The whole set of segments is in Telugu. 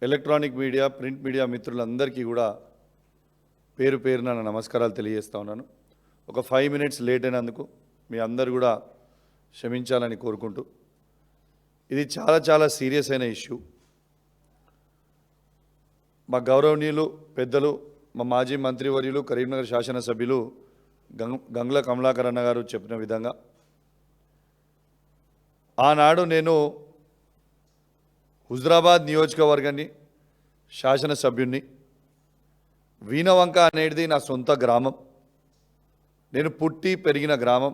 ఎలక్ట్రానిక్ మీడియా ప్రింట్ మీడియా మిత్రులందరికీ కూడా పేరు పేరున నా నమస్కారాలు తెలియజేస్తా ఉన్నాను. ఒక 5 minutes లేట్ అయినందుకు మీ అందరు కూడా క్షమించాలని కోరుకుంటూ, ఇది చాలా సీరియస్ అయిన ఇష్యూ. మా గౌరవనీయులు పెద్దలు, మా మాజీ మంత్రివర్యులు, కరీంనగర్ శాసనసభ్యులు గంగుల కమలాకర్ అన్న గారు చెప్పిన విధంగా ఆనాడు నేను హుజరాబాద్ నియోజకవర్గాన్ని శాసనసభ్యుని. వీణవంక అనేది నా సొంత గ్రామం. నేను పుట్టి పెరిగిన గ్రామం,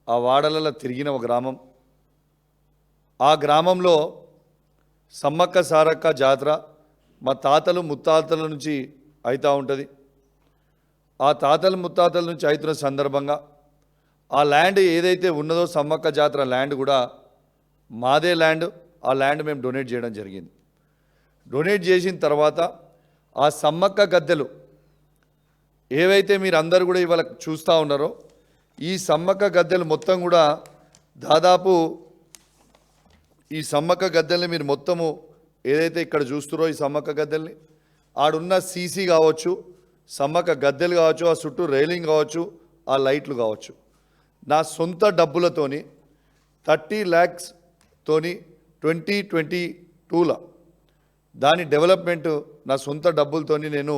ఆ వాడలలో తిరిగిన ఒక గ్రామం. ఆ గ్రామంలో సమ్మక్క సారక్క జాతర మా తాతలు ముత్తాతల నుంచి అవుతూ ఉంటుంది. ఆ తాతలు ముత్తాతల నుంచి అవుతున్న సందర్భంగా ఆ ల్యాండ్ ఏదైతే ఉన్నదో సమ్మక్క జాతర ల్యాండ్ కూడా మాదే ల్యాండ్. ఆ ల్యాండ్ మేము డొనేట్ చేయడం జరిగింది. డొనేట్ చేసిన తర్వాత ఆ సమ్మక్క గద్దెలు ఏవైతే మీరు అందరూ కూడా ఇవాళ చూస్తూ ఉన్నారో, ఈ సమ్మక్క గద్దెలు మొత్తం కూడా దాదాపు ఈ సమ్మక్క గద్దెల్ని మీరు మొత్తము ఏదైతే ఇక్కడ చూస్తున్నారో ఈ సమ్మక్క గద్దెల్ని, ఆడున్న సీసీ కావచ్చు, సమ్మక్క గద్దెలు కావచ్చు, ఆ చుట్టూ రైలింగ్ కావచ్చు, ఆ లైట్లు కావచ్చు, నా సొంత డబ్బులతోని 30 lakhs తోని 2022లో దాని డెవలప్మెంట్ నా సొంత డబ్బులతోని నేను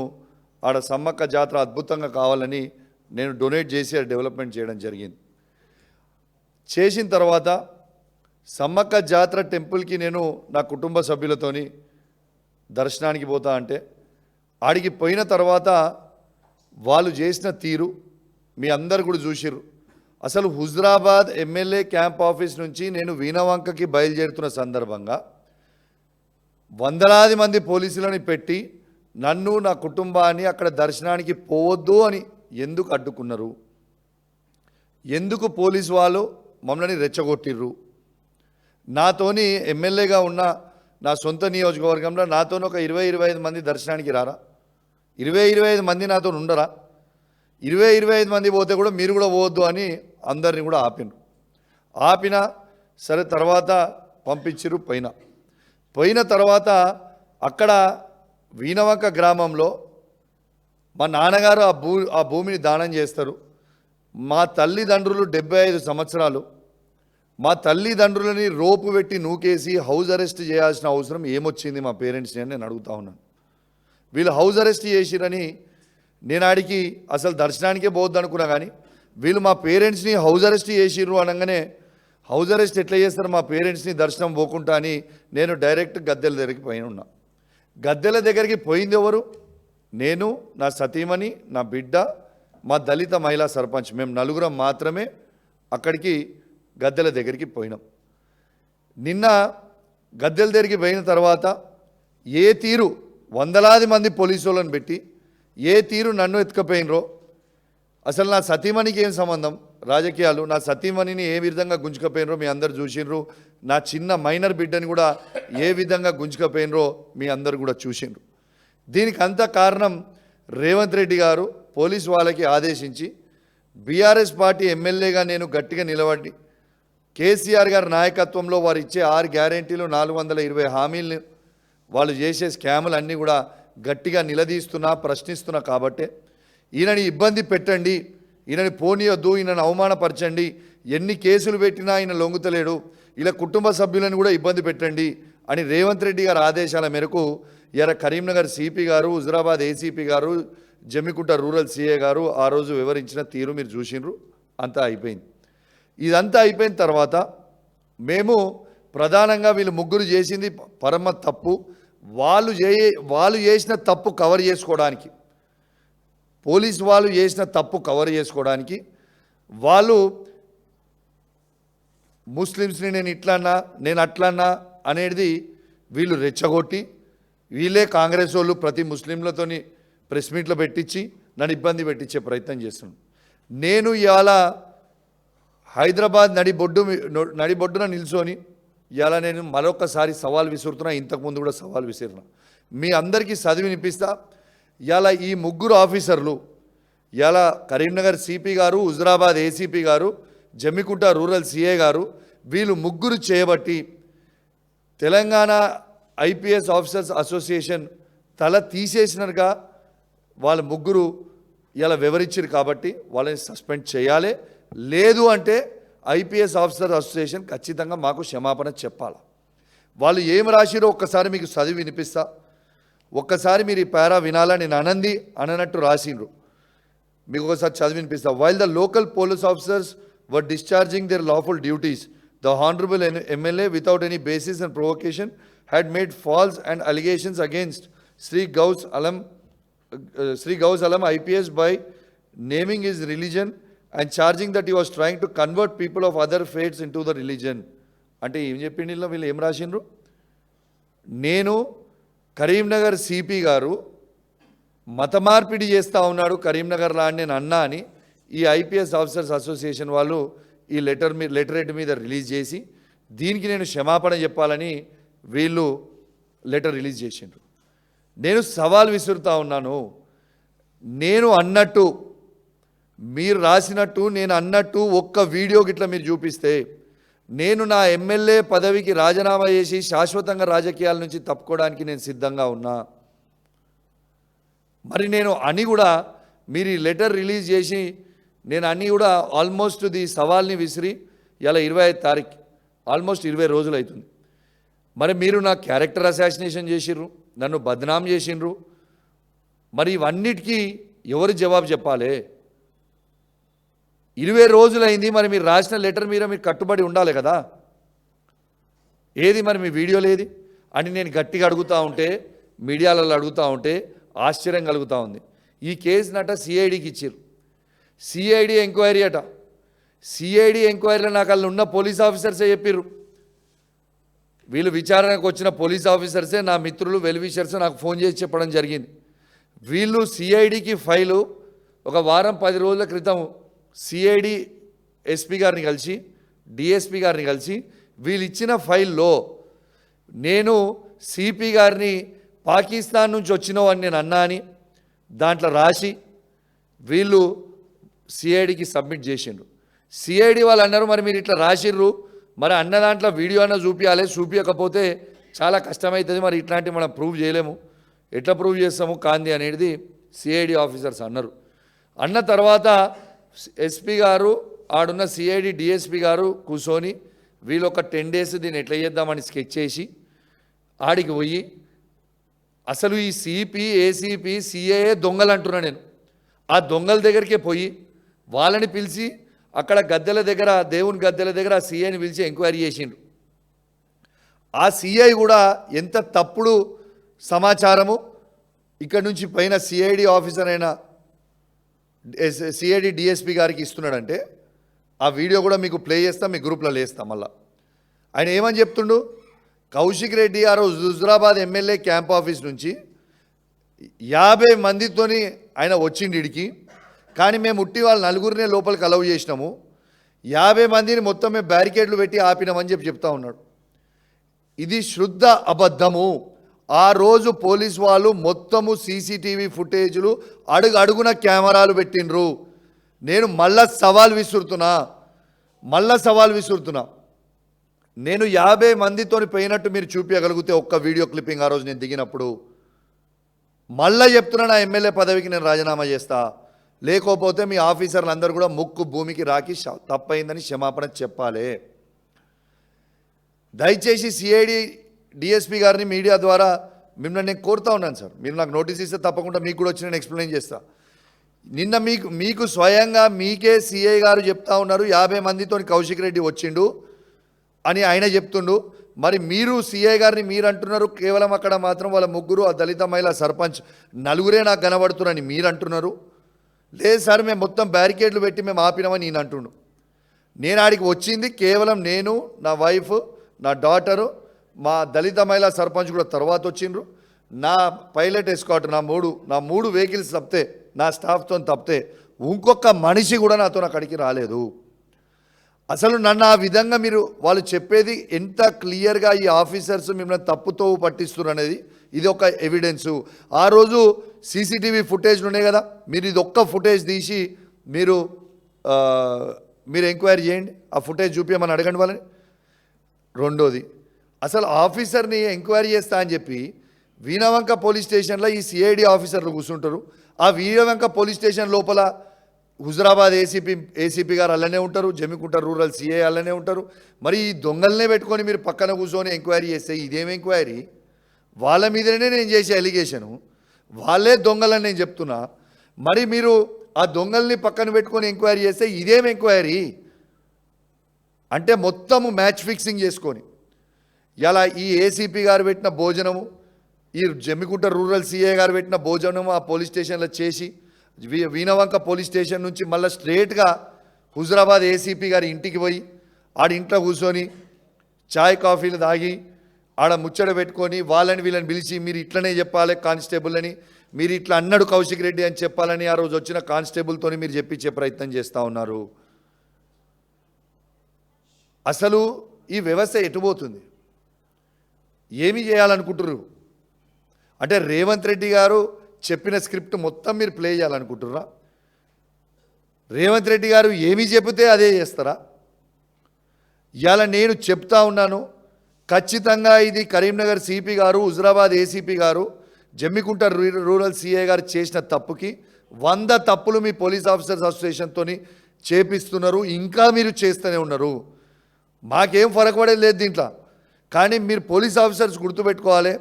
ఆడ సమ్మక్క జాతర అద్భుతంగా కావాలని నేను డొనేట్ చేసి డెవలప్మెంట్ చేయడం జరిగింది. చేసిన తర్వాత సమ్మక్క జాతర టెంపుల్కి నేను నా కుటుంబ సభ్యులతోని దర్శనానికి పోతా అంటే, ఆడికి పోయిన తర్వాత వాళ్ళు చేసిన తీరు మీ అందరు కూడా చూసిర్రు. అసలు హుజరాబాద్ ఎమ్మెల్యే క్యాంప్ ఆఫీస్ నుంచి నేను వీణవంకకి బయలుదేరుతున్న సందర్భంగా వందలాది మంది పోలీసులని పెట్టి నన్ను నా కుటుంబాన్ని అక్కడ దర్శనానికి పోవద్దు అని ఎందుకు అడ్డుకున్నారు? ఎందుకు పోలీసు వాళ్ళు మమ్మల్ని రెచ్చగొట్టిర్రు? నాతోని ఎమ్మెల్యేగా ఉన్న నా సొంత నియోజకవర్గంలో నాతోని ఒక 20-25 మంది దర్శనానికి రారా? 20-25 మంది నాతో ఉండరా? 20-25 మంది పోతే కూడా మీరు కూడా పోవద్దు అని అందరిని కూడా ఆపినా సరే. తర్వాత పంపించిరు. పోయిన తర్వాత అక్కడ వీణవంక గ్రామంలో మా నాన్నగారు ఆ భూమిని దానం చేస్తారు. మా తల్లిదండ్రులు 75 సంవత్సరాలు, మా తల్లిదండ్రులని రోపు పెట్టి నూకేసి హౌస్ అరెస్ట్ చేయాల్సిన అవసరం ఏమొచ్చింది మా పేరెంట్స్ని అని నేను అడుగుతా ఉన్నాను. వీళ్ళు హౌస్ అరెస్ట్ చేసిరని నేను ఆడికి అసలు దర్శనానికే పోవద్దు అనుకున్నా, కానీ వీళ్ళు మా పేరెంట్స్ని హౌస్ అరెస్ట్ చేసిర్రు అనగానే హౌస్ అరెస్ట్ ఎట్లా చేస్తారు మా పేరెంట్స్ని దర్శనం పోకుండా అని నేను డైరెక్ట్ గద్దెల దగ్గరికి ఉన్నా. గద్దెల దగ్గరికి పోయింది ఎవరు? నేను, నా సతీమణి, నా బిడ్డ, మా దళిత మహిళా సర్పంచ్, మేము నలుగురం మాత్రమే అక్కడికి గద్దెల దగ్గరికి పోయినాం. నిన్న గద్దెల దగ్గరికి పోయిన తర్వాత ఏ తీరు వందలాది మంది పోలీసు వాళ్ళని పెట్టి ఏ తీరు నన్ను ఎత్తుకపోయినరో, అసలు నా సతీమణికి ఏం సంబంధం రాజకీయాలు? నా సతీమణిని ఏ విధంగా గుంజుకపోయినరో మీ అందరు చూసినరు. నా చిన్న మైనర్ బిడ్డని కూడా ఏ విధంగా గుంజుకపోయినరో మీ అందరు కూడా చూసినరు. దీనికి అంత కారణం రేవంత్ రెడ్డి గారు పోలీసు వాళ్ళకి ఆదేశించి బీఆర్ఎస్ పార్టీ ఎమ్మెల్యేగా నేను గట్టిగా నిలబడి కేసీఆర్ గారి నాయకత్వంలో వారు ఇచ్చే 6 గ్యారెంటీలు 420 హామీలను వాళ్ళు చేసే స్కాములు అన్నీ కూడా గట్టిగా నిలదీస్తున్నా, ప్రశ్నిస్తున్నా. కాబట్టే ఈయనని ఇబ్బంది పెట్టండి, ఈయనని పోనీయొద్దు, ఈయనని అవమానపరచండి, ఎన్ని కేసులు పెట్టినా ఆయన లొంగుతలేడు, ఇలా కుటుంబ సభ్యులను కూడా ఇబ్బంది పెట్టండి అని రేవంత్ రెడ్డి గారి ఆదేశాల మేరకు ఇలా కరీంనగర్ సిపి గారు, హుజరాబాద్ ఏసీపీ గారు, జమ్మికుంట రూరల్ సిఏ గారు ఆ రోజు వివరించిన తీరు మీరు చూసినారు. అంతా అయిపోయింది. ఇదంతా అయిపోయిన తర్వాత మేము ప్రధానంగా వీళ్ళు ముగ్గురు చేసింది పరమ తప్పు. వాళ్ళు చేసిన తప్పు కవర్ చేసుకోవడానికి, పోలీసు వాళ్ళు చేసిన తప్పు కవర్ చేసుకోవడానికి వాళ్ళు ముస్లిమ్స్ని నేను ఇట్లన్నా నేను అట్లన్నా అనేది వీళ్ళు రెచ్చగొట్టి, వీళ్ళే కాంగ్రెస్ వాళ్ళు ప్రతి ముస్లింలతోని ప్రెస్ మీట్లో పెట్టించి నన్ను ఇబ్బంది పెట్టించే ప్రయత్నం చేస్తున్నాను. నేను ఇవాళ హైదరాబాద్ నడిబొడ్డున నిల్చొని ఇవాళ నేను మరొకసారి సవాల్ విసురుతున్నా. ఇంతకుముందు కూడా సవాల్ విసిరినా, మీ అందరికీ చదివి వినిపిస్తా. ఇవాళ ఈ ముగ్గురు ఆఫీసర్లు, ఇవాళ కరీంనగర్ సిపి గారు, హుజరాబాద్ ఏసీపీ గారు, జమ్మికుంట రూరల్ సిఏ గారు, వీళ్ళు ముగ్గురు చేయబట్టి తెలంగాణ ఐపీఎస్ ఆఫీసర్స్ అసోసియేషన్ తల తీసేసినట్టుగా వాళ్ళ ముగ్గురు ఇలా వివరించారు కాబట్టి వాళ్ళని సస్పెండ్ చేయాలి. లేదు అంటే ఐపీఎస్ ఆఫీసర్ అసోసియేషన్ ఖచ్చితంగా మాకు క్షమాపణ చెప్పాలి. వాళ్ళు ఏం రాసిరో ఒక్కసారి మీకు చదివి వినిపిస్తా. ఒక్కసారి మీరు ఈ పారా వినాలని నేను అననట్టు రాసిండ్రు. మీకు ఒకసారి చదివి వినిపిస్తా. While the local police officers were discharging their lawful duties, the Honorable MLA, without any basis and provocation, had made false and allegations against Sri Gaus Alam IPS by naming his religion and charging that he was trying to convert people of other faiths into the religion. అంటే ఏం చెప్పిండి వీళ్ళు ఏం రాసిండ్రు? నేను కరీంనగర్ సిపి గారు మత మార్పిడి చేస్తూ ఉన్నాడు కరీంనగర్లో అని నేను అన్నా అని ఈ ఐపీఎస్ ఆఫీసర్స్ అసోసియేషన్ వాళ్ళు ఈ లెటరేట్ మీద రిలీజ్ చేసి దీనికి నేను క్షమాపణ చెప్పాలని వీళ్ళు లెటర్ రిలీజ్ చేసిండ్రు. నేను సవాల్ విసురుతా ఉన్నాను. నేను అన్నట్టు మీరు రాసినట్టు నేను అన్నట్టు ఒక్క వీడియో గిట్లా మీరు చూపిస్తే నేను నా ఎమ్మెల్యే పదవికి రాజీనామా చేసి శాశ్వతంగా రాజకీయాల నుంచి తప్పుకోవడానికి నేను సిద్ధంగా ఉన్నా. మరి నేను అని కూడా మీరు ఈ లెటర్ రిలీజ్ చేసి నేను అన్నీ కూడా ఆల్మోస్ట్ ది సవాల్ని విసిరి ఇలా 25 తారీఖు ఆల్మోస్ట్ 20 రోజులు అవుతుంది. మరి మీరు నా క్యారెక్టర్ అసాసినేషన్ చేసిర్రు, నన్ను బద్నాం చేసిండ్రు. మరి ఇవన్నిటికీ ఎవరు జవాబు చెప్పాలి? 20 రోజులైంది. మరి మీరు రాసిన లెటర్ మీద మీరు కట్టుబడి ఉండాలి కదా. ఏది మరి మీ వీడియో లేది అని నేను గట్టిగా అడుగుతూ ఉంటే, మీడియాలలో అడుగుతూ ఉంటే ఆశ్చర్యం కలుగుతూ ఉంది. ఈ కేసునట సిఐడికి ఇచ్చారు. సిఐడి ఎంక్వైరీ అట. సిఐడి ఎంక్వైరీలో నాకు అలా ఉన్న పోలీస్ ఆఫీసర్సే చెప్పారు. వీళ్ళు విచారణకు వచ్చిన పోలీస్ ఆఫీసర్సే నా మిత్రులు వెల్విషర్స్ నాకు ఫోన్ చేసి చెప్పడం జరిగింది. వీళ్ళు సిఐడికి ఫైలు ఒక వారం 10 రోజుల క్రితం సిఐడి ఎస్పీ గారిని కలిసి డిఎస్పీ గారిని కలిసి వీళ్ళు ఇచ్చిన ఫైల్లో నేను సిపి గారిని పాకిస్తాన్ నుంచి వచ్చినావు అని నేను అన్నా అని దాంట్లో రాసి వీళ్ళు సిఐడికి సబ్మిట్ చేసిండ్రు. సిఐడి వాళ్ళు అన్నారు మరి మీరు ఇట్లా రాసిర్రు, మరి అన్న దాంట్లో వీడియో అన్న చూపించాలి, చూపించకపోతే చాలా కష్టమవుతుంది, మరి ఇట్లాంటివి మనం ప్రూవ్ చేయలేము, ఎట్లా ప్రూవ్ చేస్తాము కాంది అనేది సిఐడి ఆఫీసర్స్ అన్నారు. అన్న తర్వాత ఎస్పీ గారు ఆడున్న సిఐడి డిఎస్పీ గారు కూర్చొని వీళ్ళు ఒక 10 days దీన్ని ఎట్లా చేద్దామని స్కెచ్ చేసి ఆడికి పోయి అసలు ఈ సిపి ఏసీపీ సిఏఏ దొంగలు అంటున్నా నేను. ఆ దొంగల దగ్గరికే పోయి వాళ్ళని పిలిచి అక్కడ గద్దెల దగ్గర దేవుని గద్దెల దగ్గర ఆ సిఐని పిలిచి ఎంక్వైరీ చేసిండ్రు. ఆ సిఐ కూడా ఎంత తప్పుడు సమాచారము ఇక్కడ నుంచి పైన సిఐడి ఆఫీసర్ అయిన సిఐడి డిఎస్పీ గారికి ఇస్తున్నాడంటే ఆ వీడియో కూడా మీకు ప్లే చేస్తాం, మీ గ్రూప్లో వేస్తాం. మళ్ళా ఆయన ఏమని చెప్తుండు? కౌశిక్ రెడ్డి గారు హుజురాబాద్ ఎమ్మెల్యే క్యాంప్ ఆఫీస్ నుంచి 50 మందితోని ఆయన వచ్చిండి ఇడికి, కానీ మేము ఉట్టి వాళ్ళు 4గురినే లోపలికి అలౌ చేసినాము, 50 మందిని మొత్తం మేము బ్యారికేడ్లు పెట్టి ఆపినామని చెప్తా ఉన్నాడు. ఇది శుద్ధ అబద్ధము. ఆ రోజు పోలీస్ వాళ్ళు మొత్తము సీసీటీవీ ఫుటేజ్లు అడుగున కెమెరాలు పెట్టిండ్రు. నేను మళ్ళా సవాల్ విసురుతున్నా. నేను 50 మందితో పోయినట్టు మీరు చూపించగలిగితే ఒక్క వీడియో క్లిప్పింగ్ ఆ రోజు నేను దిగినప్పుడు, మళ్ళా చెప్తున్నా నా ఎమ్మెల్యే పదవికి నేను రాజీనామా చేస్తా, లేకపోతే మీ ఆఫీసర్లు అందరూ కూడా ముక్కు భూమికి రాకి తప్పైందని క్షమాపణ చెప్పాలి. దయచేసి సిఐడి డిఎస్పీ గారిని మీడియా ద్వారా మిమ్మల్ని నేను కోరుతా ఉన్నాను సార్, మీరు నాకు నోటీస్ ఇస్తే తప్పకుండా మీకు కూడా వచ్చి నేను ఎక్స్ప్లెయిన్ చేస్తా. నిన్న మీకు స్వయంగా మీకే సిఐ గారు చెప్తా ఉన్నారు 50 మందితో కౌశిక్ రెడ్డి వచ్చిండు అని ఆయన చెప్తుండు. మరి మీరు సిఐ గారిని మీరు అంటున్నారు, కేవలం అక్కడ మాత్రం వాళ్ళ ముగ్గురు ఆ దళిత మహిళా సర్పంచ్ 4గురే నాకు కనబడుతున్నారని మీరు అంటున్నారు. లేదు సార్ మేము మొత్తం బ్యారికేడ్లు పెట్టి మేము ఆపినామని నేను అంటుండు. నేను ఆడికి వచ్చింది కేవలం నేను, నా వైఫ్, నా డాటరు, మా దళిత మహిళా సర్పంచ్ కూడా తర్వాత వచ్చిండ్రు, నా పైలట్ ఎస్కాట్, నా మూడు వెహికల్స్ తప్పితే, నా స్టాఫ్తో తప్పితే ఇంకొక మనిషి కూడా నాతో అక్కడికి రాలేదు. అసలు నన్ను ఆ విధంగా మీరు వాళ్ళు చెప్పేది ఎంత క్లియర్గా ఈ ఆఫీసర్స్ మిమ్మల్ని తప్పుతో పట్టిస్తున్నారు అనేది ఇది ఒక ఎవిడెన్సు. ఆ రోజు సీసీటీవీ ఫుటేజ్లు ఉన్నాయి కదా, మీరు ఇది ఒక్క ఫుటేజ్ తీసి మీరు ఎంక్వైరీ చేయండి, ఆ ఫుటేజ్ చూపించమని అడగండి వాళ్ళని. రెండోది, అసలు ఆఫీసర్ని ఎంక్వైరీ చేస్తా అని చెప్పి వీణవంక పోలీస్ స్టేషన్లో ఈ సిఐడి ఆఫీసర్లు కూర్చుంటారు. ఆ వీణవంక పోలీస్ స్టేషన్ లోపల హుజరాబాద్ ఏసీపీ గారు అలానే ఉంటారు, జమ్మికుంట రూరల్ సిఐ అలానే ఉంటారు. మరి ఈ దొంగలనే పెట్టుకొని మీరు పక్కన కూర్చొని ఎంక్వైరీ చేస్తే ఇదేం ఎంక్వైరీ? వాళ్ళ మీదనే నేను చేసే అలిగేషను, వాళ్ళే దొంగలని నేను చెప్తున్నా. మరి మీరు ఆ దొంగల్ని పక్కన పెట్టుకొని ఎంక్వైరీ చేస్తే ఇదేం ఎంక్వైరీ? అంటే మొత్తము మ్యాచ్ ఫిక్సింగ్ చేసుకొని ఇలా ఈ ఏసీపీ గారు పెట్టిన భోజనము, ఈ జమ్మికుంట రూరల్ సిఐ గారు పెట్టిన భోజనము ఆ పోలీస్ స్టేషన్లో చేసి వీణవంక పోలీస్ స్టేషన్ నుంచి మళ్ళీ స్ట్రేట్గా హుజరాబాద్ ఏసీపీ గారి ఇంటికి పోయి ఆడ ఇంట్లో కూర్చొని చాయ్ కాఫీలు తాగి ఆడ ముచ్చట పెట్టుకొని వాళ్ళని వీళ్ళని పిలిచి మీరు ఇట్లనే చెప్పాలి కానిస్టేబుల్ అని, మీరు ఇట్లా అన్నాడు కౌశిక్ రెడ్డి అని చెప్పాలని ఆ రోజు వచ్చిన కానిస్టేబుల్తో మీరు చెప్పించే ప్రయత్నం చేస్తూ ఉన్నారు. అసలు ఈ వ్యవస్థ ఎటుపోతుంది? ఏమి చేయాలనుకుంటున్నారు? అంటే రేవంత్ రెడ్డి గారు చెప్పిన స్క్రిప్ట్ మొత్తం మీరు ప్లే చేయాలనుకుంటున్నారా? రేవంత్ రెడ్డి గారు ఏమి చెబితే అదే చేస్తారా? ఇవాళ నేను చెప్తా ఉన్నాను, ఖచ్చితంగా ఇది కరీంనగర్ సిపి గారు, హుజరాబాద్ ఏసీపీ గారు, జమ్మికుంట రూరల్ సిఐ గారు చేసిన తప్పుకి 100 తప్పులు మీ పోలీస్ ఆఫీసర్స్ అసోసియేషన్తో చేపిస్తున్నారు, ఇంకా మీరు చేస్తూనే ఉన్నారు. మాకేం ఫరక్ పడేది లేదు దీంట్లో. కానీ మీరు పోలీస్ ఆఫీసర్స్ గుర్తుపెట్టుకోవాలి,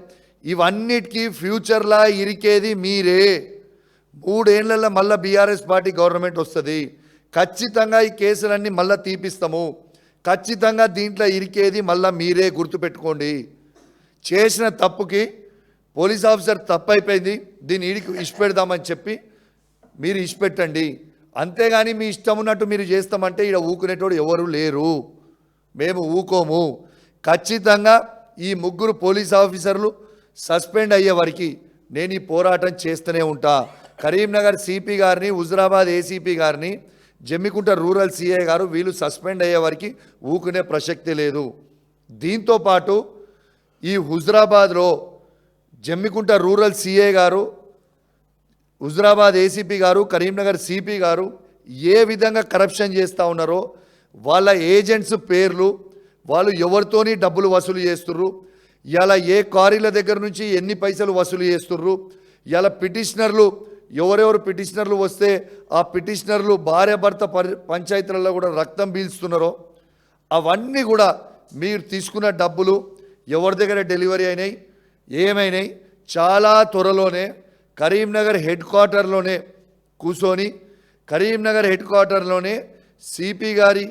ఇవన్నిటికీ ఫ్యూచర్లా ఇరికేది మీరే. 3 ఏళ్లలో మళ్ళీ బీఆర్ఎస్ పార్టీ గవర్నమెంట్ వస్తుంది, ఖచ్చితంగా ఈ కేసులన్నీ మళ్ళీ తీపిస్తాము, ఖచ్చితంగా దీంట్లో ఇరికేది మళ్ళీ మీరే, గుర్తుపెట్టుకోండి. చేసిన తప్పుకి పోలీస్ ఆఫీసర్ తప్పు అయిపోయింది, దీన్ని ఇష్టపెడదామని చెప్పి మీరు ఇష్టపెట్టండి. అంతేగాని మీ ఇష్టం ఉన్నట్టు మీరు చేస్తామంటే ఇక్కడ ఊకునేటోడు ఎవరు లేరు, మేము ఊకోము. ఖచ్చితంగా ఈ 3 పోలీస్ ఆఫీసర్లు సస్పెండ్ అయ్యే వరకు నేను ఈ పోరాటం చేస్తూనే ఉంటా. కరీంనగర్ సిపి గారిని, హుజరాబాద్ ఏసీపీ గారిని, జమ్మికుంట రూరల్ సిఐ గారు వీళ్ళు సస్పెండ్ అయ్యే వరకు ఊకునే ప్రసక్తి లేదు. దీంతోపాటు ఈ హుజరాబాద్లో జమ్మికుంట రూరల్ సిఐ గారు, హుజరాబాద్ ఏసీపీ గారు, కరీంనగర్ సిపి గారు ఏ విధంగా కరప్షన్ చేస్తూ ఉన్నారో, వాళ్ళ ఏజెంట్స్ పేర్లు, వాళ్ళు ఎవరితోని డబ్బులు వసూలు చేస్తుర్రు, ఇలా ఏ కారీల దగ్గర నుంచి ఎన్ని పైసలు వసూలు చేస్తుర్రు, ఇలా పిటిషనర్లు ఎవరెవరు పిటిషనర్లు వస్తే ఆ పిటిషనర్లు భార్య భర్త పంచాయతీలలో కూడా రక్తం పీల్చుతున్నారో అవన్నీ కూడా మీరు తీసుకున్న డబ్బులు ఎవరి దగ్గర డెలివరీ అయినాయి, ఏమైనాయి, చాలా త్వరలోనే కరీంనగర్ హెడ్ క్వార్టర్లోనే కూర్చొని కరీంనగర్ హెడ్ క్వార్టర్లోనే సిపి గారి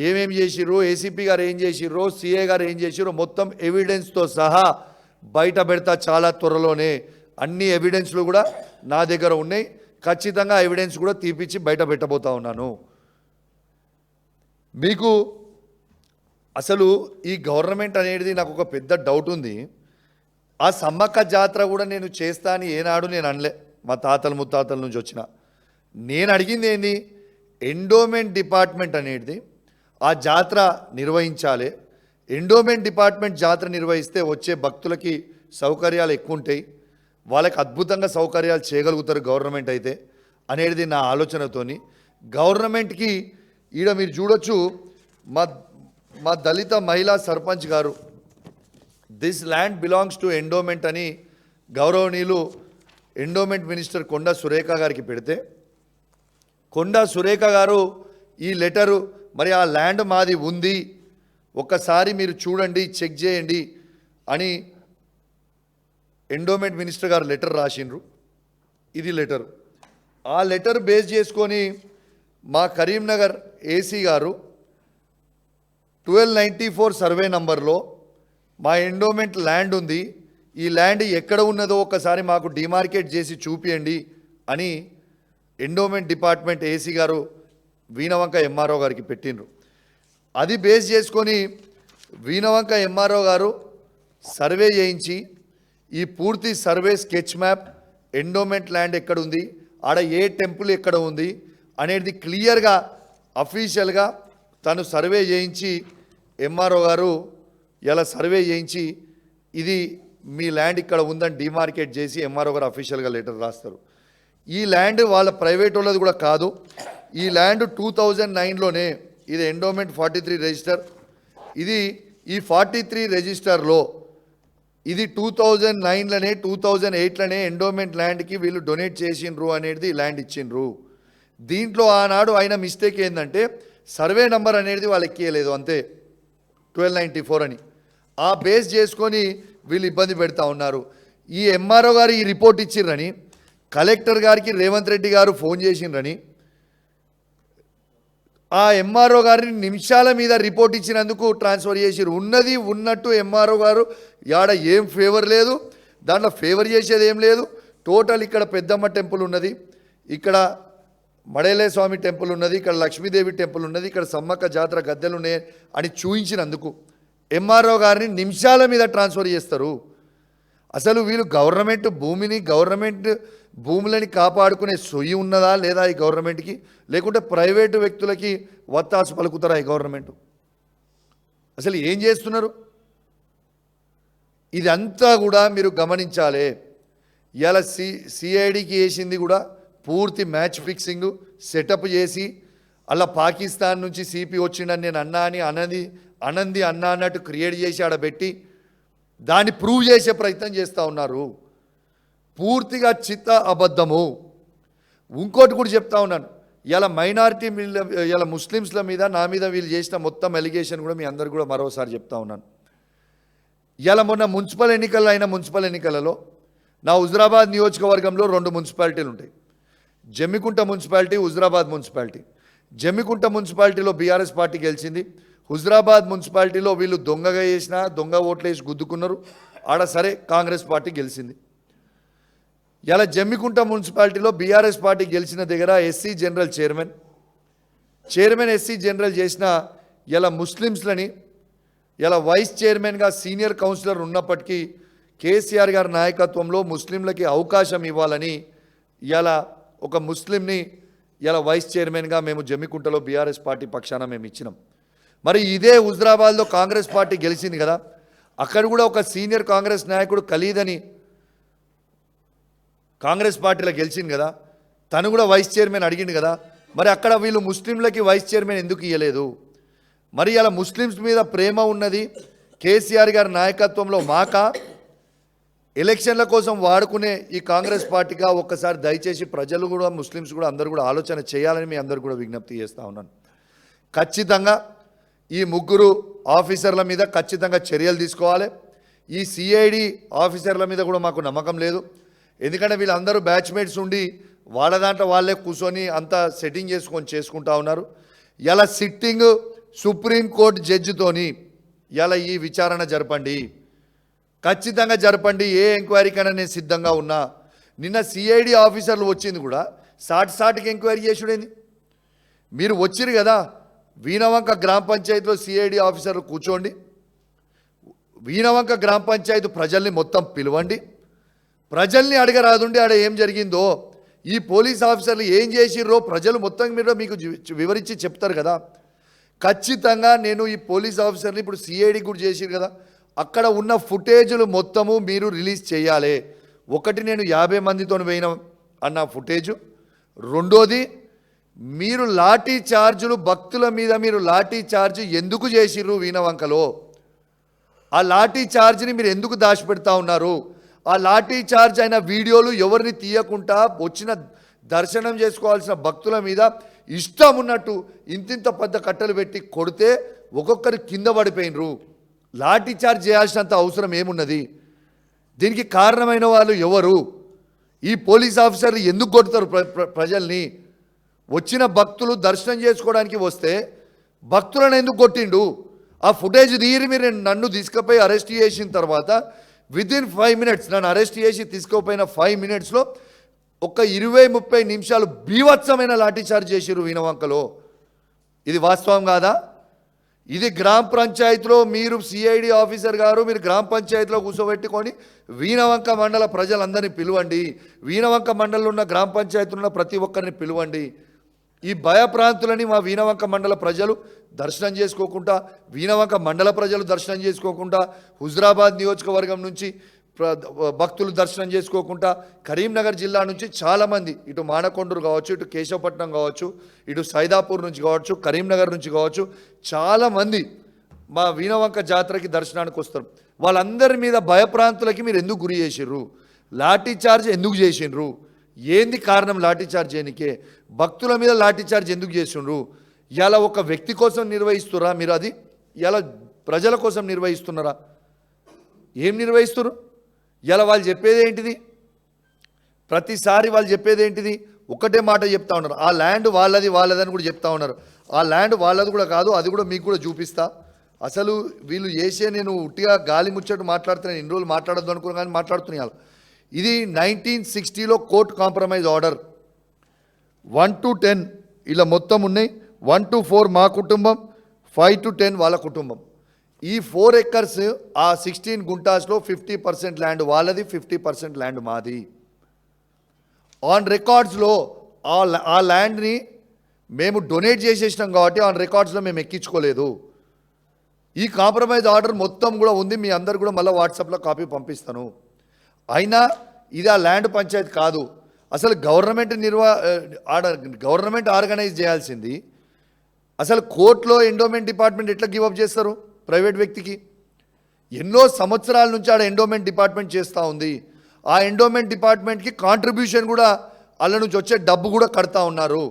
ఏమేమి చేసిర్రో, ఏసీపీ గారు ఏం చేసిర్రో, సిఏ గారు ఏం చేసిర్రో మొత్తం ఎవిడెన్స్తో సహా బయట పెడతా చాలా త్వరలోనే. అన్ని ఎవిడెన్స్లు కూడా నా దగ్గర ఉన్నాయి, ఖచ్చితంగా ఎవిడెన్స్ కూడా తీపిచ్చి బయట పెట్టబోతా ఉన్నాను. మీకు అసలు ఈ గవర్నమెంట్ అనేది నాకు ఒక పెద్ద డౌట్ ఉంది. ఆ సమ్మక్క జాతర కూడా నేను చేస్తా అని ఏనాడు నేను అనలే, మా తాతలు ముత్తాతల నుంచి వచ్చిన. నేను అడిగింది ఏంది, ఎండోమెంట్ డిపార్ట్మెంట్ అనేది ఆ జాతర నిర్వహించాలి. ఎండోమెంట్ డిపార్ట్మెంట్ జాతర నిర్వహిస్తే వచ్చే భక్తులకి సౌకర్యాలు ఎక్కువ ఉంటాయి, వాళ్ళకి అద్భుతంగా సౌకర్యాలు చేయగలుగుతారు గవర్నమెంట్ అయితే అనేది నా ఆలోచనతోని. గవర్నమెంట్కి ఈడ మీరు చూడొచ్చు, మా దళిత మహిళా సర్పంచ్ గారు this land belongs to endowment అని గౌరవనీయులు ఎండోమెంట్ మినిస్టర్ కొండా సురేఖ గారికి పెడితే, కొండా సురేఖ గారు ఈ లెటరు మరి ఆ ల్యాండ్ మాది ఉంది, ఒక్కసారి మీరు చూడండి, చెక్ చేయండి అని ఎండోమెంట్ మినిస్టర్ గారు లెటర్ రాసిండ్రు. ఇది లెటర్. ఆ లెటర్ బేస్ చేసుకొని మా కరీంనగర్ ఏసీ గారు 1294 సర్వే నంబర్లో మా ఎండోమెంట్ ల్యాండ్ ఉంది, ఈ ల్యాండ్ ఎక్కడ ఉన్నదో ఒకసారి మాకు డిమార్కేట్ చేసి చూపియండి అని ఎండోమెంట్ డిపార్ట్మెంట్ ఏసీ గారు వీణవంక ఎంఆర్ఓ గారికి పెట్టిండ్రు. అది బేస్ చేసుకొని వీణవంక ఎంఆర్ఓ గారు సర్వే చేయించి ఈ పూర్తి survey sketch map, endowment land ఎక్కడ ఉంది, ఆడ ఏ టెంపుల్ ఎక్కడ ఉంది అనేది క్లియర్గా అఫీషియల్గా తను సర్వే చేయించి ఎంఆర్ఓ గారు ఇలా సర్వే చేయించి ఇది మీ ల్యాండ్ ఇక్కడ ఉందని డిమార్కేట్ చేసి ఎంఆర్ఓ గారు అఫీషియల్గా లెటర్ రాస్తారు. ఈ ల్యాండ్ వాళ్ళ ప్రైవేట్ వాళ్ళది కూడా కాదు, ఈ ల్యాండ్ 2009లోనే ఇది ఎండోమెంట్ 43 రిజిస్టర్, ఇది ఈ 43 రిజిస్టర్లో ఇది 2009లోనే 2008లోనే ఎండోమెంట్ ల్యాండ్కి వీళ్ళు డొనేట్ చేసిండ్రు అనేది ల్యాండ్ ఇచ్చిండ్రు. దీంట్లో ఆనాడు అయిన మిస్టేక్ ఏంటంటే సర్వే నంబర్ అనేది వాళ్ళు ఎక్కియలేదు అంతే, 1294 అని. ఆ బేస్ చేసుకొని వీళ్ళు ఇబ్బంది పెడతా ఉన్నారు. ఈ ఎంఆర్ఓ గారు ఈ రిపోర్ట్ ఇచ్చిర్రని కలెక్టర్ గారికి రేవంత్ రెడ్డి గారు ఫోన్ చేసిండ్రని ఆ ఎంఆర్ఓ గారిని నిమిషాల మీద రిపోర్ట్ ఇచ్చినందుకు ట్రాన్స్ఫర్ చేసిరు. ఉన్నది ఉన్నట్టు ఎంఆర్ఓ గారు యాడ ఏం ఫేవర్ లేదు, దాంట్లో ఫేవర్ చేసేది ఏం లేదు. టోటల్ ఇక్కడ పెద్దమ్మ టెంపుల్ ఉన్నది, ఇక్కడ మడేలే స్వామి టెంపుల్ ఉన్నది, ఇక్కడ లక్ష్మీదేవి టెంపుల్ ఉన్నది, ఇక్కడ సమ్మక్క జాతర గద్దెలు ఉన్నాయి అని చూయించినందుకు ఎంఆర్ఓ గారిని నిమిషాల మీద ట్రాన్స్ఫర్ చేస్తారు. అసలు వీళ్ళు గవర్నమెంట్ భూమిని గవర్నమెంట్ భూములని కాపాడుకునే సొయ్యి ఉన్నదా లేదా ఈ గవర్నమెంట్కి, లేకుంటే ప్రైవేటు వ్యక్తులకి వత్తాసు పలుకుతారా ఈ గవర్నమెంట్? అసలు ఏం చేస్తున్నారు? ఇదంతా కూడా మీరు గమనించాలి. ఇలా సిఐడికి వేసింది కూడా పూర్తి మ్యాచ్ ఫిక్సింగ్ సెటప్ చేసి అలా పాకిస్తాన్ నుంచి సిపి వచ్చిండని నేను అన్నా అని అనంది అన్నా అన్నట్టు క్రియేట్ చేసి ఆడబెట్టి దాన్ని ప్రూవ్ చేసే ప్రయత్నం చేస్తూ ఉన్నారు. పూర్తిగా చిత్త అబద్ధము. ఇంకోటి కూడా చెప్తా ఉన్నాను, ఇలా మైనారిటీ ఇలా ముస్లిమ్స్ల మీద నా మీద వీళ్ళు చేసిన మొత్తం ఎలిగేషన్ కూడా మీ అందరు కూడా మరోసారి చెప్తా ఉన్నాను. ఇలా మొన్న మున్సిపల్ ఎన్నికలలో నా హుజరాబాద్ నియోజకవర్గంలో 2 మున్సిపాలిటీలు ఉంటాయి, జమ్మికుంట మున్సిపాలిటీ, హుజరాబాద్ మున్సిపాలిటీ. జమ్మికుంట మున్సిపాలిటీలో బీఆర్ఎస్ పార్టీ గెలిచింది. హుజరాబాద్ మున్సిపాలిటీలో వీళ్ళు దొంగగా వేసిన దొంగ ఓట్లు వేసి గుద్దుకున్నారు. ఆడ సరే కాంగ్రెస్ పార్టీ గెలిచింది. ఇలా జమ్మికుంట మున్సిపాలిటీలో బీఆర్ఎస్ పార్టీ గెలిచిన దగ్గర SC general chairman SC general చేసిన ఇలా ముస్లిమ్స్లని ఇలా వైస్ చైర్మన్గా సీనియర్ కౌన్సిలర్ ఉన్నప్పటికీ కేసీఆర్ గారి నాయకత్వంలో ముస్లింలకి అవకాశం ఇవ్వాలని ఇలా ఒక ముస్లింని ఇలా వైస్ చైర్మన్గా మేము జమ్మికుంటలో బీఆర్ఎస్ పార్టీ పక్షాన మేము ఇచ్చినాం. మరి ఇదే హుజరాబాద్లో కాంగ్రెస్ పార్టీ గెలిచింది కదా, అక్కడ కూడా ఒక సీనియర్ కాంగ్రెస్ నాయకుడు ఖలీదని కాంగ్రెస్ పార్టీలో గెలిచింది కదా, తను కూడా వైస్ చైర్మన్ అడిగింది కదా. మరి అక్కడ వీళ్ళు ముస్లింలకి వైస్ చైర్మన్ ఎందుకు ఇవ్వలేదు? మరి అలా ముస్లిమ్స్ మీద ప్రేమ ఉన్నది కేసీఆర్ గారి నాయకత్వంలో మాకా, ఎలక్షన్ల కోసం వాడుకునే ఈ కాంగ్రెస్ పార్టీగా ఒక్కసారి దయచేసి ప్రజలు కూడా ముస్లిమ్స్ కూడా అందరూ కూడా ఆలోచన చేయాలని మీ అందరూ కూడా విజ్ఞప్తి చేస్తూ ఉన్నాను. ఖచ్చితంగా ఈ 3 ఆఫీసర్ల మీద ఖచ్చితంగా చర్యలు తీసుకోవాలి. ఈ సిఐడి ఆఫీసర్ల మీద కూడా మాకు నమ్మకం లేదు. ఎందుకంటే వీళ్ళందరూ బ్యాచ్మేట్స్ ఉండి వాళ్ళ దాంట్లో వాళ్ళే కూర్చొని అంతా సెట్టింగ్ చేసుకుంటా ఉన్నారు. ఇలా సిట్టింగ్ సుప్రీంకోర్టు జడ్జితోని ఇలా ఈ విచారణ జరపండి, ఖచ్చితంగా జరపండి. ఏ ఎంక్వైరీకైనా నేను సిద్ధంగా ఉన్నా. నిన్న సిఐడి ఆఫీసర్లు వచ్చింది కూడా సాటికి ఎంక్వైరీ చేసుడేంది? మీరు వచ్చిరు కదా, వీణవంక గ్రామ పంచాయతీలో సిఐడి ఆఫీసర్లు కూర్చోండి, వీణవంక గ్రామ పంచాయతీ ప్రజల్ని మొత్తం పిలవండి, ప్రజల్ని అడగరాదుండి ఆడ ఏం జరిగిందో, ఈ పోలీస్ ఆఫీసర్లు ఏం చేసిర్రో ప్రజలు మొత్తం మీద మీకు వివరించి చెప్తారు కదా. ఖచ్చితంగా నేను ఈ పోలీస్ ఆఫీసర్ని ఇప్పుడు సిఐడి కూడా చేసిరు కదా, అక్కడ ఉన్న ఫుటేజులు మొత్తము మీరు రిలీజ్ చేయాలి. ఒకటి నేను 50 మందితో పోయిన అన్న ఫుటేజు, రెండోది మీరు లాఠీ చార్జులు భక్తుల మీద మీరు లాఠీ చార్జ్ ఎందుకు చేసిర్రు వీణవంకలో, ఆ లాఠీ చార్జ్ని మీరు ఎందుకు దాచిపెడతా ఉన్నారు? ఆ లాఠీ చార్జ్ అయిన వీడియోలు ఎవరిని తీయకుండా వచ్చిన దర్శనం చేసుకోవాల్సిన భక్తుల మీద ఇష్టం ఉన్నట్టు ఇంతింత పెద్ద కట్టలు పెట్టి కొడితే ఒక్కొక్కరు కింద పడిపోయినరు. లాఠీ చార్జ్ చేయాల్సినంత అవసరం ఏమున్నది? దీనికి కారణమైన వాళ్ళు ఎవరు? ఈ పోలీస్ ఆఫీసర్లు ఎందుకు కొడతారు ప్రజల్ని? వచ్చిన భక్తులు దర్శనం చేసుకోవడానికి వస్తే భక్తులను ఎందుకు కొట్టిండు? ఆ ఫుటేజ్ తీరి మీరు నన్ను తీసుకుపోయి అరెస్ట్ చేసిన తర్వాత విదిన్ 5 minutes నన్ను అరెస్ట్ చేసి తీసుకుపోయిన 5 minutesలో ఒక 20-30 నిమిషాలు బీభత్సమైన లాఠీ చార్జ్ చేసిరు వీణవంకలో. ఇది వాస్తవం కాదా? ఇది గ్రామ పంచాయతీలో మీరు సిఐడి ఆఫీసర్ గారు మీరు గ్రామ పంచాయతీలో కూర్చోబెట్టుకొని వీణవంక మండల ప్రజలందరినీ పిలువండి, వీణవంక మండలంలో ఉన్న గ్రామ పంచాయతీలో ఉన్న ప్రతి ఒక్కరిని పిలువండి. ఈ భయప్రాంతులని మా వీణవంక మండల ప్రజలు దర్శనం చేసుకోకుండా, వీణవంక మండల ప్రజలు దర్శనం చేసుకోకుండా, హుజరాబాద్ నియోజకవర్గం నుంచి భక్తులు దర్శనం చేసుకోకుండా, కరీంనగర్ జిల్లా నుంచి చాలామంది ఇటు మానకొండూరు కావచ్చు, ఇటు కేశవపట్నం కావచ్చు, ఇటు సైదాపూర్ నుంచి కావచ్చు, కరీంనగర్ నుంచి కావచ్చు, చాలామంది మా వీణవంక జాతరకి దర్శనానికి వస్తారు. వాళ్ళందరి మీద భయప్రాంతులకి మీరు ఎందుకు గురి చేసిర్రు? లాఠీ చార్జ్ ఎందుకు చేసిండ్రు? ఏంది కారణం లాఠీ చార్జ్ చేయనికే? భక్తుల మీద లాఠీ చార్జ్ ఎందుకు చేసిండ్రు? ఇలా ఒక వ్యక్తి కోసం నిర్వహిస్తురా మీరు? అది ఇలా ప్రజల కోసం నిర్వహిస్తున్నారా? ఏం నిర్వహిస్తున్నారు? ఇలా వాళ్ళు చెప్పేది ఏంటిది? ప్రతిసారి వాళ్ళు చెప్పేది ఏంటిది? ఒకటే మాట చెప్తా ఉన్నారు, ఆ ల్యాండ్ వాళ్ళది వాళ్ళదని కూడా చెప్తా ఉన్నారు. ఆ ల్యాండ్ వాళ్ళది కూడా కాదు, అది కూడా మీకు కూడా చూపిస్తా. అసలు వీళ్ళు చేసే, నేను ఉట్టిగా గాలి ముచ్చట్టు మాట్లాడుతున్నాను, ఇన్ని రోజులు మాట్లాడద్దు అనుకున్నా కానీ మాట్లాడుతున్నాను. ఇది 1960లో కోర్టు కాంప్రమైజ్ ఆర్డర్ 1 to 10 ఇలా మొత్తం ఉన్నాయి. 1 to 4 మా కుటుంబం, 5 to 10 వాళ్ళ కుటుంబం. ఈ 4 acres ఆ 16 గుంటాస్లో 50% ల్యాండ్ వాళ్ళది, 50% ల్యాండ్ మాది. ఆన్ రికార్డ్స్లో ఆ ల్యాండ్ని మేము డొనేట్ చేసేసినాం కాబట్టి ఆన్ రికార్డ్స్లో మేము ఎక్కించుకోలేదు. ఈ కాంప్రమైజ్ ఆర్డర్ మొత్తం కూడా ఉంది, మీ అందరు కూడా మళ్ళీ వాట్సాప్లో కాపీ పంపిస్తాను. అయినా ఇది ఆ ల్యాండ్ పంచాయతీ కాదు. అసలు గవర్నమెంట్ ఆర్గనైజ్ చేయాల్సింది. అసలు కోర్టులో ఎండోమెంట్ డిపార్ట్మెంట్ ఎట్లా గివప్ చేస్తారు ప్రైవేట్ వ్యక్తికి? ఎన్నో సంవత్సరాల నుంచి ఆడ ఎండోమెంట్ డిపార్ట్మెంట్ చేస్తూ ఉంది. ఆ ఎండోమెంట్ డిపార్ట్మెంట్కి కాంట్రిబ్యూషన్ కూడా వాళ్ళ నుంచి వచ్చే డబ్బు కూడా కడతా ఉన్నారు.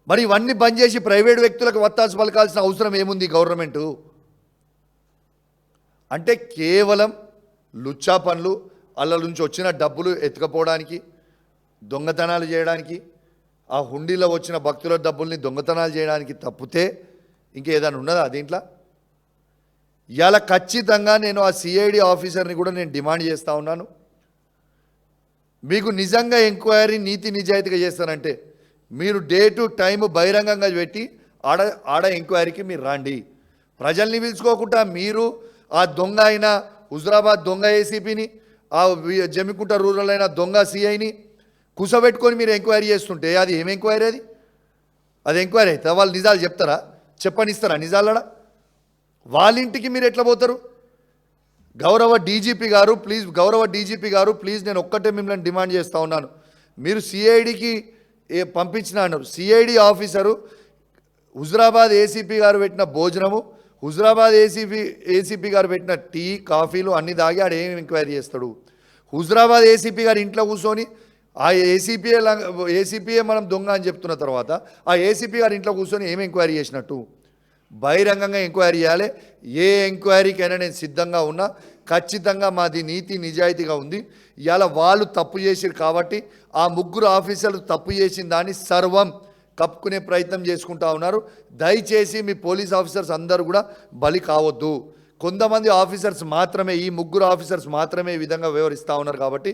మరి ఇవన్నీ బంద్ చేసి ప్రైవేట్ వ్యక్తులకు వత్తాసు పలకాల్సిన అవసరం ఏముంది గవర్నమెంటు? అంటే కేవలం లుచ్చా పనులు, వాళ్ళ నుంచి వచ్చిన డబ్బులు ఎత్తుకపోవడానికి, దొంగతనాలు చేయడానికి, ఆ హుండీలో వచ్చిన భక్తుల డబ్బుల్ని దొంగతనాలు చేయడానికి తప్పితే ఇంకేదైనా ఉన్నదా దీంట్లో? ఇలా ఖచ్చితంగా నేను ఆ సిఐడి ఆఫీసర్ని కూడా నేను డిమాండ్ చేస్తూ ఉన్నాను. మీకు నిజంగా ఎంక్వైరీ నీతి నిజాయితీగా చేస్తానంటే మీరు డేటు టైము బహిరంగంగా పెట్టి ఆడ ఎంక్వైరీకి మీరు రండి. ప్రజల్ని పిలుచుకోకుండా మీరు ఆ దొంగ అయిన హుజరాబాద్ దొంగ ఏసీపీని, ఆ జమ్మికుంట రూరల్ అయిన దొంగ సిఐని కుసబెట్టుకొని మీరు ఎంక్వైరీ చేస్తుంటే అది ఏం ఎంక్వైరీ? అది ఎంక్వైరీ అవుతుందా? వాళ్ళు నిజాలు చెప్తారా? చెప్పనిస్తారా నిజాలడా? వాళ్ళ ఇంటికి మీరు ఎట్లా పోతారు? గౌరవ డీజీపీ గారు ప్లీజ్ నేను ఒక్కటే మిమ్మల్ని డిమాండ్ చేస్తూ ఉన్నాను. మీరు సిఐడికి పంపించిన అన్నారు. సిఐడి ఆఫీసరు హుజరాబాద్ ఏసీపీ గారు పెట్టిన భోజనము, హుజరాబాద్ ఏసీపీ గారు పెట్టిన టీ కాఫీలు అన్నీ దాగి ఆడ ఏం ఎంక్వైరీ చేస్తాడు? హుజరాబాద్ ఏసీపీ గారు ఇంట్లో కూర్చొని ఆ ఏసీపీఏ మనం దొంగ అని చెప్తున్న తర్వాత ఆ ఏసీపీ గారు ఇంట్లో కూర్చొని ఏం ఎంక్వైరీ చేసినట్టు? బహిరంగంగా ఎంక్వైరీ చేయాలి. ఏ ఎంక్వైరీకైనా నేను సిద్ధంగా ఉన్నా. ఖచ్చితంగా మాది నీతి నిజాయితీగా ఉంది. ఇవాళ వాళ్ళు తప్పు చేసిరు కాబట్టి ఆ ముగ్గురు ఆఫీసర్లు తప్పు చేసిన దాన్ని సర్వం కప్పుకునే ప్రయత్నం చేసుకుంటా ఉన్నారు. దయచేసి మీ పోలీస్ ఆఫీసర్స్ అందరూ కూడా బలి కావద్దు. కొంతమంది ఆఫీసర్స్ మాత్రమే, ఈ ముగ్గురు ఆఫీసర్స్ మాత్రమే ఈ విధంగా వ్యవహరిస్తూ ఉన్నారు. కాబట్టి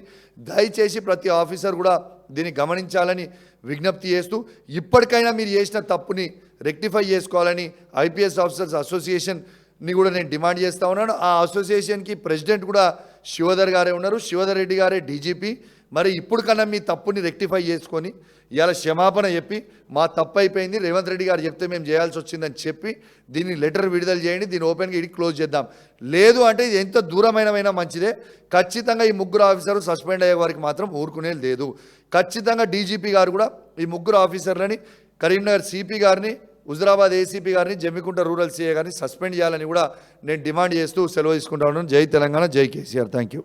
దయచేసి ప్రతి ఆఫీసర్ కూడా దీన్ని గమనించాలని విజ్ఞప్తి చేస్తూ, ఇప్పటికైనా మీరు చేసిన తప్పుని రెక్టిఫై చేసుకోవాలని ఐపీఎస్ ఆఫీసర్స్ అసోసియేషన్ని కూడా నేను డిమాండ్ చేస్తూ ఉన్నాను. ఆ అసోసియేషన్కి ప్రెసిడెంట్ కూడా శివధర్ గారే ఉన్నారు, శివధర్ రెడ్డి గారే డీజీపీ. మరి ఇప్పుడు కన్నా మీ తప్పుని రెక్టిఫై చేసుకొని ఇవాళ క్షమాపణ చెప్పి మా తప్పు అయిపోయింది, రేవంత్ రెడ్డి గారు చెప్తే మేము చేయాల్సి వచ్చిందని చెప్పి దీన్ని లెటర్ విడుదల చేయండి, దీన్ని ఓపెన్గా ఇడి క్లోజ్ చేద్దాం. లేదు అంటే ఇది ఎంత దూరమైనమైనా మంచిదే. ఖచ్చితంగా ఈ ముగ్గురు ఆఫీసర్లు సస్పెండ్ అయ్యే వారికి మాత్రం ఊరుకునేది లేదు. ఖచ్చితంగా డీజీపీ గారు కూడా ఈ ముగ్గురు ఆఫీసర్లని, కరీంనగర్ సిపి గారిని, హుజరాబాద్ ఏసీపీ గారిని, జమ్మికుంట రూరల్ సిఐ గారిని సస్పెండ్ చేయాలని కూడా నేను డిమాండ్ చేస్తూ సెలవు తీసుకుంటా ఉన్నాను. జై తెలంగాణ, జై కేసీఆర్. Thank you.